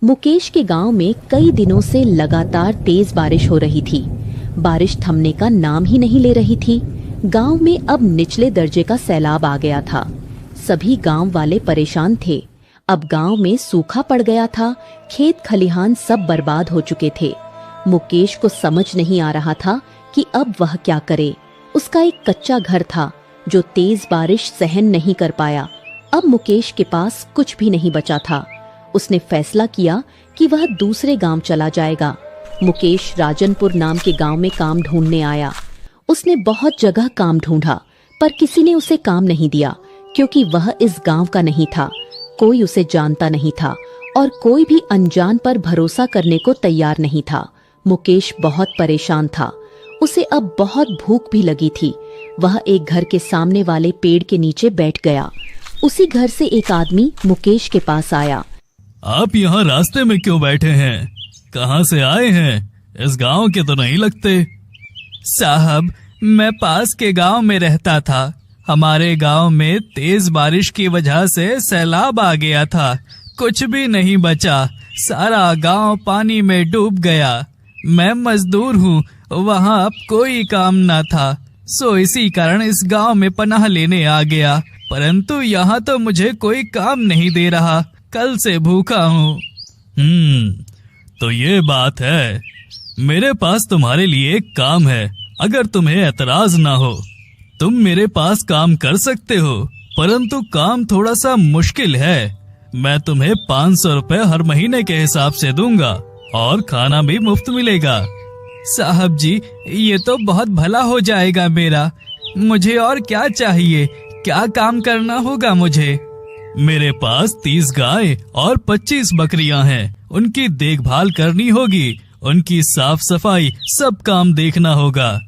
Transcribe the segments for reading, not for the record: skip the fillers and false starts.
मुकेश के गांव में कई दिनों से लगातार तेज बारिश हो रही थी। बारिश थमने का नाम ही नहीं ले रही थी। गांव में अब निचले दर्जे का सैलाब आ गया था। सभी गांव वाले परेशान थे। अब गांव में सूखा पड़ गया था। खेत खलिहान सब बर्बाद हो चुके थे। मुकेश को समझ नहीं आ रहा था कि अब वह क्या करे। उसका एक कच्चा घर था जो तेज बारिश सहन नहीं कर पाया। अब मुकेश के पास कुछ भी नहीं बचा था। उसने फैसला किया कि वह दूसरे गांव चला जाएगा। मुकेश राजनपुर नाम के गांव में काम ढूंढने आया। उसने बहुत जगह काम ढूंढा पर किसी ने उसे काम नहीं दिया, क्योंकि वह इस गांव का नहीं था। कोई उसे जानता नहीं था और कोई भी अनजान पर भरोसा करने को तैयार नहीं था। मुकेश बहुत परेशान था। उसे अब बहुत भूख भी लगी थी। वह एक घर के सामने वाले पेड़ के नीचे बैठ गया। उसी घर से एक आदमी मुकेश के पास आया। आप यहाँ रास्ते में क्यों बैठे हैं? कहाँ से आए हैं? इस गांव के तो नहीं लगते। साहब, मैं पास के गांव में रहता था। हमारे गांव में तेज बारिश की वजह से सैलाब आ गया था। कुछ भी नहीं बचा। सारा गांव पानी में डूब गया। मैं मजदूर हूँ, वहाँ अब कोई काम न था, सो इसी कारण इस गांव में पनाह लेने आ गया। परंतु यहाँ तो मुझे कोई काम नहीं दे रहा। कल से भूखा हूँ। तो ये बात है। मेरे पास तुम्हारे लिए एक काम है, अगर तुम्हें एतराज ना हो। तुम मेरे पास काम कर सकते हो, परंतु काम थोड़ा सा मुश्किल है। मैं तुम्हें 500 रुपए हर महीने के हिसाब से दूंगा और खाना भी मुफ्त मिलेगा। साहब जी, ये तो बहुत भला हो जाएगा मेरा। मुझे और क्या चाहिए? क्या काम करना होगा मुझे? मेरे पास 30 गाय और 25 बकरियां हैं। उनकी देखभाल करनी होगी, उनकी साफ सफाई, सब काम देखना होगा।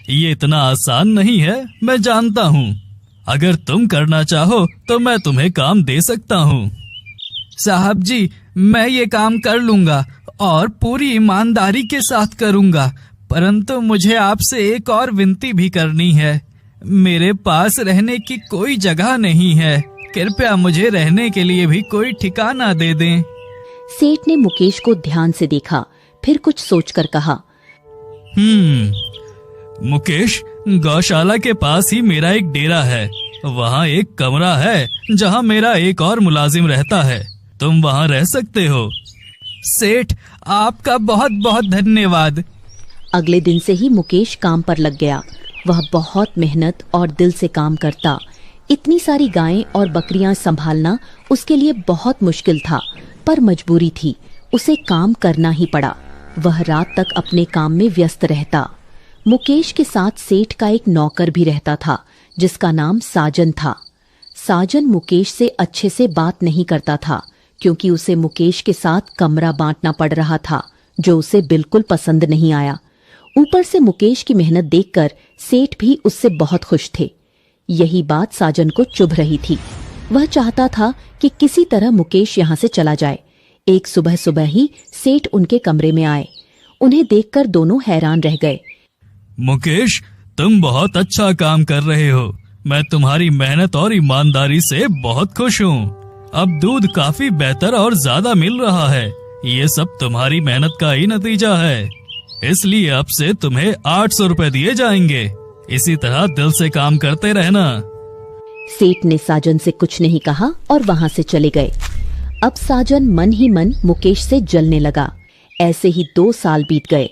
ये इतना आसान नहीं है, मैं जानता हूँ। अगर तुम करना चाहो तो मैं तुम्हें काम दे सकता हूँ। साहब जी, मैं ये काम कर लूंगा और पूरी ईमानदारी के साथ करूंगा। परंतु मुझे आपसे एक और विनती भी करनी है। मेरे पास रहने की कोई जगह नहीं है। कृपया मुझे रहने के लिए भी कोई ठिकाना दे दें। सेठ ने मुकेश को ध्यान से देखा, फिर कुछ सोचकर कहा, मुकेश, गौशाला के पास ही मेरा एक डेरा है। वहाँ एक कमरा है जहाँ मेरा एक और मुलाजिम रहता है। तुम वहाँ रह सकते हो। सेठ, आपका बहुत बहुत धन्यवाद। अगले दिन से ही मुकेश काम पर लग गया। वह बहुत मेहनत और दिल से काम करता। इतनी सारी गायें और बकरियां संभालना उसके लिए बहुत मुश्किल था, पर मजबूरी थी। उसे काम करना ही पड़ा। वह रात तक अपने काम में व्यस्त रहता। मुकेश के साथ सेठ का एक नौकर भी रहता था, जिसका नाम साजन था। साजन मुकेश से अच्छे से बात नहीं करता था, क्योंकि उसे मुकेश के साथ कमरा बांटना पड़ रहा था, जो उसे बिल्कुल पसंद नहीं आया। ऊपर से मुकेश की मेहनत देखकर सेठ भी उससे बहुत खुश थे। यही बात साजन को चुभ रही थी। वह चाहता था कि किसी तरह मुकेश यहाँ से चला जाए। एक सुबह सुबह ही सेठ उनके कमरे में आए। उन्हें देखकर दोनों हैरान रह गए। मुकेश, तुम बहुत अच्छा काम कर रहे हो। मैं तुम्हारी मेहनत और ईमानदारी से बहुत खुश हूँ। अब दूध काफी बेहतर और ज्यादा मिल रहा है। ये सब तुम्हारी मेहनत का ही नतीजा है। इसलिए अब से तुम्हें 800 रुपए दिए जाएंगे। इसी तरह दिल से काम करते रहना। सेठ ने साजन से कुछ नहीं कहा और वहां से चले गए। अब साजन मन ही मन मुकेश से जलने लगा। ऐसे ही 2 साल बीत गए।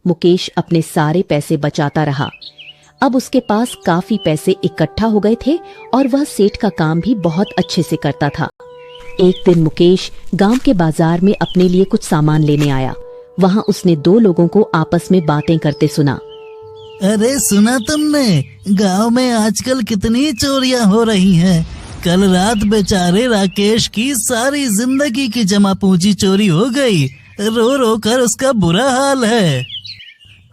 मुकेश अपने सारे पैसे बचाता रहा। अब उसके पास काफी पैसे इकट्ठा हो गए थे और वह सेठ का काम भी बहुत अच्छे से करता था। एक दिन मुकेश गांव के बाजार में अपने लिए कुछ सामान लेने आया। वहां उसने 2 लोगों को आपस में बातें करते सुना। अरे सुना तुमने, गांव में आजकल कितनी चोरियां हो रही हैं। कल रात बेचारे राकेश की सारी जिंदगी की जमा पूंजी चोरी हो गई। रो रो कर उसका बुरा हाल है।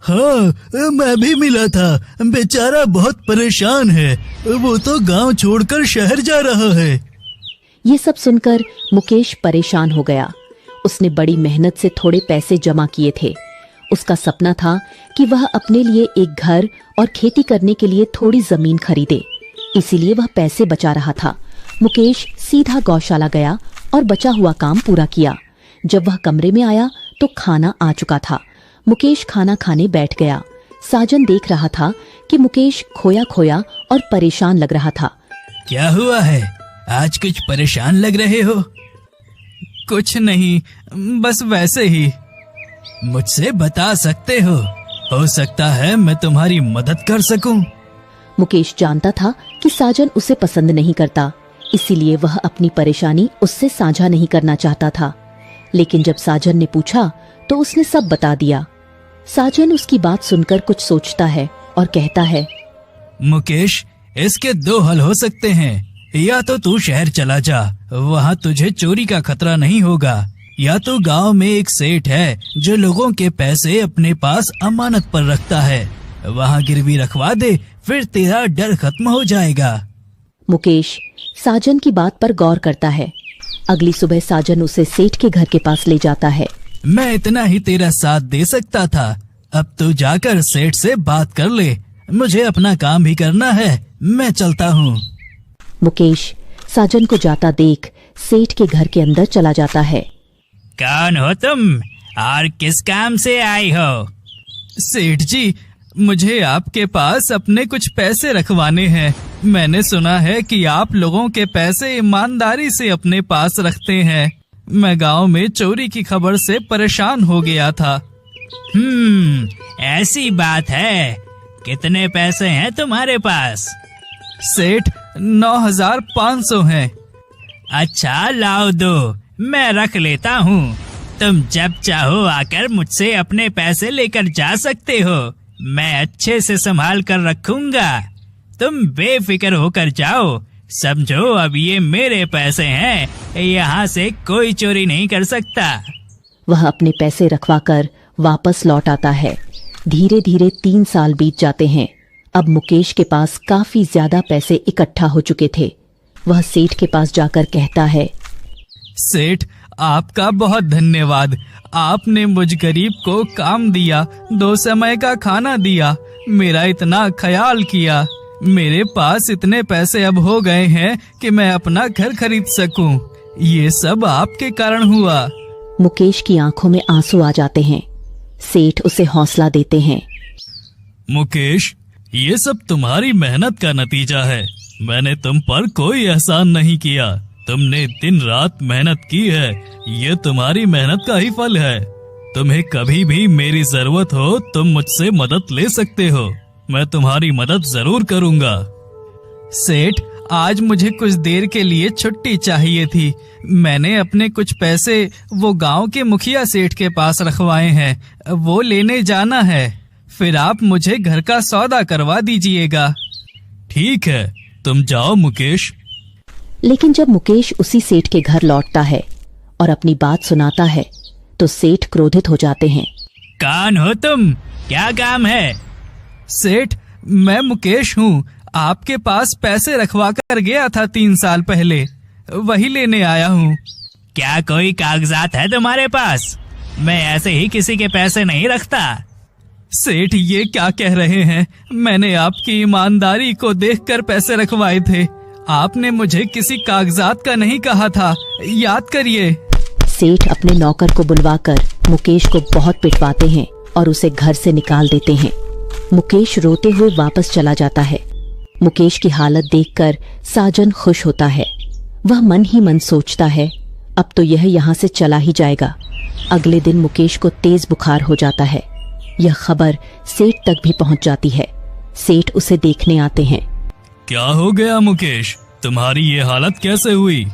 हाँ, मैं भी मिला था। बेचारा बहुत परेशान है। वो तो गांव छोड़कर शहर जा रहा है। ये सब सुनकर मुकेश परेशान हो गया। उसने बड़ी मेहनत से थोड़े पैसे जमा किए थे। उसका सपना था कि वह अपने लिए एक घर और खेती करने के लिए थोड़ी जमीन खरीदे। इसीलिए वह पैसे बचा रहा था। मुकेश सीधा गौशाला गया और बचा हुआ काम पूरा किया। जब वह कमरे में आया तो खाना आ चुका था। मुकेश खाना खाने बैठ गया। साजन देख रहा था कि मुकेश खोया खोया और परेशान लग रहा था। क्या हुआ है? आज कुछ परेशान लग रहे हो? कुछ नहीं, बस वैसे ही। मुझसे बता सकते हो सकता है मैं तुम्हारी मदद कर सकूं। मुकेश जानता था कि साजन उसे पसंद नहीं करता, इसीलिए वह अपनी परेशानी उससे साझा नहीं करना चाहता था। लेकिन जब साजन ने पूछा तो उसने सब बता दिया। साजन उसकी बात सुनकर कुछ सोचता है और कहता है, मुकेश, इसके दो हल हो सकते हैं। या तो तू शहर चला जा, वहाँ तुझे चोरी का खतरा नहीं होगा, या तो गांव में एक सेठ है जो लोगों के पैसे अपने पास अमानत पर रखता है, वहाँ गिरवी रखवा दे, फिर तेरा डर खत्म हो जाएगा। मुकेश साजन की बात पर गौर करता है। अगली सुबह साजन उसे सेठ के घर के पास ले जाता है। मैं इतना ही तेरा साथ दे सकता था, अब तू जाकर सेठ से बात कर ले, मुझे अपना काम भी करना है, मैं चलता हूँ। मुकेश साजन को जाता देख सेठ के घर के अंदर चला जाता है। कौन हो तुम और किस काम से आई हो? सेठ जी, मुझे आपके पास अपने कुछ पैसे रखवाने हैं। मैंने सुना है कि आप लोगों के पैसे ईमानदारी से अपने पास रखते हैं। मैं गांव में चोरी की खबर से परेशान हो गया था। ऐसी बात है। कितने पैसे हैं तुम्हारे पास? सेठ, 9,500 हैं। अच्छा, लाओ दो, मैं रख लेता हूँ। तुम जब चाहो आकर मुझसे अपने पैसे लेकर जा सकते हो, मैं अच्छे से संभाल कर रखूंगा। तुम बेफिक्र होकर जाओ, समझो अब ये मेरे पैसे हैं, यहाँ से कोई चोरी नहीं कर सकता। वह अपने पैसे रखवाकर वापस लौट आता है। धीरे धीरे 3 साल बीत जाते हैं। अब मुकेश के पास काफी ज्यादा पैसे इकट्ठा हो चुके थे। वह सेठ के पास जाकर कहता है, सेठ, आपका बहुत धन्यवाद। आपने मुझ गरीब को काम दिया, 2 समय का खाना दिया, मेरा इतना ख्याल किया। मेरे पास इतने पैसे अब हो गए हैं कि मैं अपना घर खरीद सकूं। ये सब आपके कारण हुआ। मुकेश की आंखों में आंसू आ जाते हैं। सेठ उसे हौसला देते हैं। मुकेश, ये सब तुम्हारी मेहनत का नतीजा है। मैंने तुम पर कोई एहसान नहीं किया। तुमने दिन रात मेहनत की है, ये तुम्हारी मेहनत का ही फल है। तुम्हें कभी भी मेरी जरूरत हो तुम मुझसे मदद ले सकते हो, मैं तुम्हारी मदद जरूर करूंगा। सेठ, आज मुझे कुछ देर के लिए छुट्टी चाहिए थी। मैंने अपने कुछ पैसे वो गांव के मुखिया सेठ के पास रखवाए हैं, वो लेने जाना है। फिर आप मुझे घर का सौदा करवा दीजिएगा। ठीक है, तुम जाओ मुकेश। लेकिन जब मुकेश उसी सेठ के घर लौटता है और अपनी बात सुनाता है तो सेठ क्रोधित हो जाते हैं। कौन हो तुम? क्या काम है? सेठ, मैं मुकेश हूँ। आपके पास पैसे रखवा कर गया था 3 साल पहले, वही लेने आया हूँ। क्या कोई कागजात है तुम्हारे पास? मैं ऐसे ही किसी के पैसे नहीं रखता। सेठ, ये क्या कह रहे हैं? मैंने आपकी ईमानदारी को देखकर पैसे रखवाए थे। आपने मुझे किसी कागजात का नहीं कहा था, याद करिए। सेठ अपने नौकर को बुलवाकर मुकेश को बहुत पिटवाते हैं और उसे घर से निकाल देते हैं। मुकेश रोते हुए वापस चला जाता है। मुकेश की हालत देखकर साजन खुश होता है। वह मन ही मन सोचता है, अब तो यह यहाँ से चला ही जाएगा। अगले दिन मुकेश को तेज बुखार हो जाता है। यह खबर सेठ तक भी पहुँच जाती है। सेठ उसे देखने आते हैं। क्या हो गया मुकेश, तुम्हारी ये हालत कैसे हुई?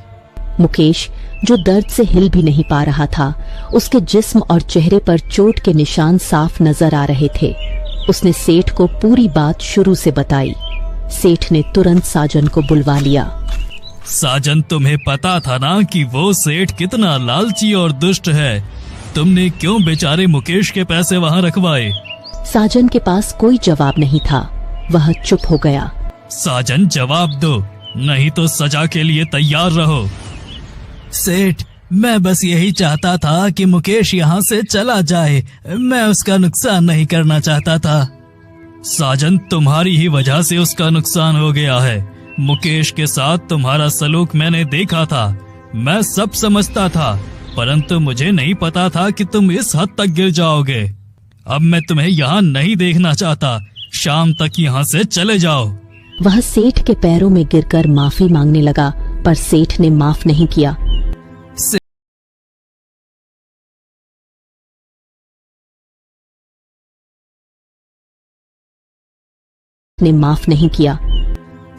मुकेश, जो दर्द से हिल भी नहीं पा रहा था, उसके जिस्म और चेहरे पर चोट के निशान साफ नजर आ रहे थे। उसने सेठ को पूरी बात शुरू से बताई। सेठ ने तुरंत साजन को बुलवा लिया। साजन, तुम्हें पता था ना कि वो सेठ कितना लालची और दुष्ट है। तुमने क्यों बेचारे मुकेश के पैसे वहाँ रखवाए? साजन के पास कोई जवाब नहीं था। वह चुप हो गया। साजन, जवाब दो, नहीं तो सजा के लिए तैयार रहो। सेठ, मैं बस यही चाहता था कि मुकेश यहाँ से चला जाए। मैं उसका नुकसान नहीं करना चाहता था। साजन, तुम्हारी ही वजह से उसका नुकसान हो गया है। मुकेश के साथ तुम्हारा सलूक मैंने देखा था, मैं सब समझता था। परंतु मुझे नहीं पता था कि तुम इस हद तक गिर जाओगे। अब मैं तुम्हें यहाँ नहीं देखना चाहता। शाम तक यहाँ से चले जाओ। वह सेठ के पैरों में गिरकर माफी मांगने लगा, पर सेठ ने माफ नहीं किया।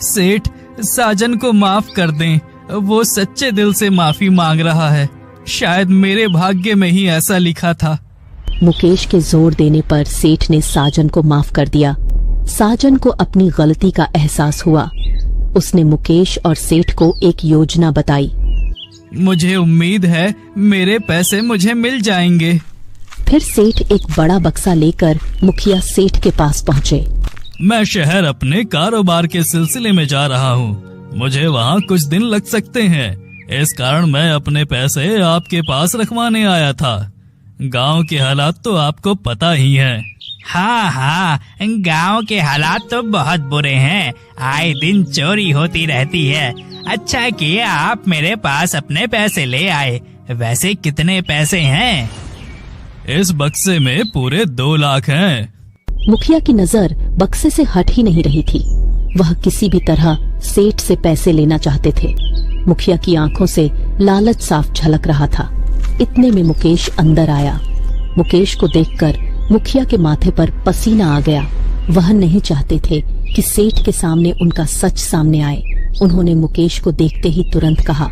सेठ, साजन को माफ कर दें। वो सच्चे दिल से माफी मांग रहा है। शायद मेरे भाग्य में ही ऐसा लिखा था। मुकेश के जोर देने पर सेठ ने साजन को माफ कर दिया। साजन को अपनी गलती का एहसास हुआ। उसने मुकेश और सेठ को एक योजना बताई। मुझे उम्मीद है मेरे पैसे मुझे मिल जाएंगे। फिर सेठ एक बड़ा बक्सा लेकर मुखिया सेठ के पास पहुँचे। मैं शहर अपने कारोबार के सिलसिले में जा रहा हूँ। मुझे वहाँ कुछ दिन लग सकते हैं। इस कारण मैं अपने पैसे आपके पास रखवाने आया था। गांव के हालात तो आपको पता ही है। हाँ, गांव के हालात तो बहुत बुरे हैं। आए दिन चोरी होती रहती है। अच्छा किया आप मेरे पास अपने पैसे ले आए। वैसे कितने पैसे हैं? इस बक्से में पूरे 2 लाख हैं। मुखिया की नजर बक्से से हट ही नहीं रही थी। वह किसी भी तरह सेठ से पैसे लेना चाहते थे। मुखिया की आंखों से लालच साफ झलक रहा था। इतने में मुकेश अंदर आया। मुकेश को देखकर मुखिया के माथे पर पसीना आ गया। वह नहीं चाहते थे कि सेठ के सामने उनका सच सामने आए। उन्होंने मुकेश को देखते ही तुरंत कहा,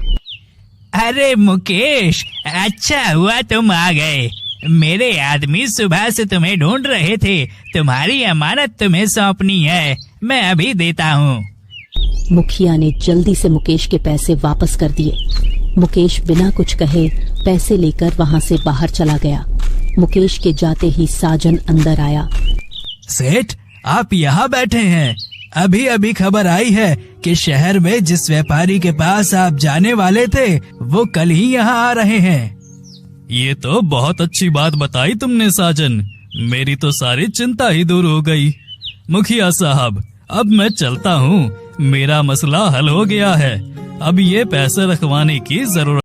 अरे मुकेश, अच्छा हुआ तुम आ गए। मेरे आदमी सुबह से तुम्हें ढूंढ रहे थे। तुम्हारी अमानत तुम्हें सौंपनी है। मैं अभी देता हूँ। मुखिया ने जल्दी से मुकेश के पैसे वापस कर दिए। मुकेश बिना कुछ कहे पैसे लेकर वहाँ से बाहर चला गया। मुकेश के जाते ही साजन अंदर आया। सेठ, आप यहाँ बैठे हैं? अभी अभी खबर आई है कि शहर में जिस व्यापारी के पास आप जाने वाले थे वो कल ही यहाँ आ रहे हैं। ये तो बहुत अच्छी बात बताई तुमने साजन। मेरी तो सारी चिंता ही दूर हो गई। मुखिया साहब, अब मैं चलता हूँ। मेरा मसला हल हो गया है। अब ये पैसे रखवाने की जरूरत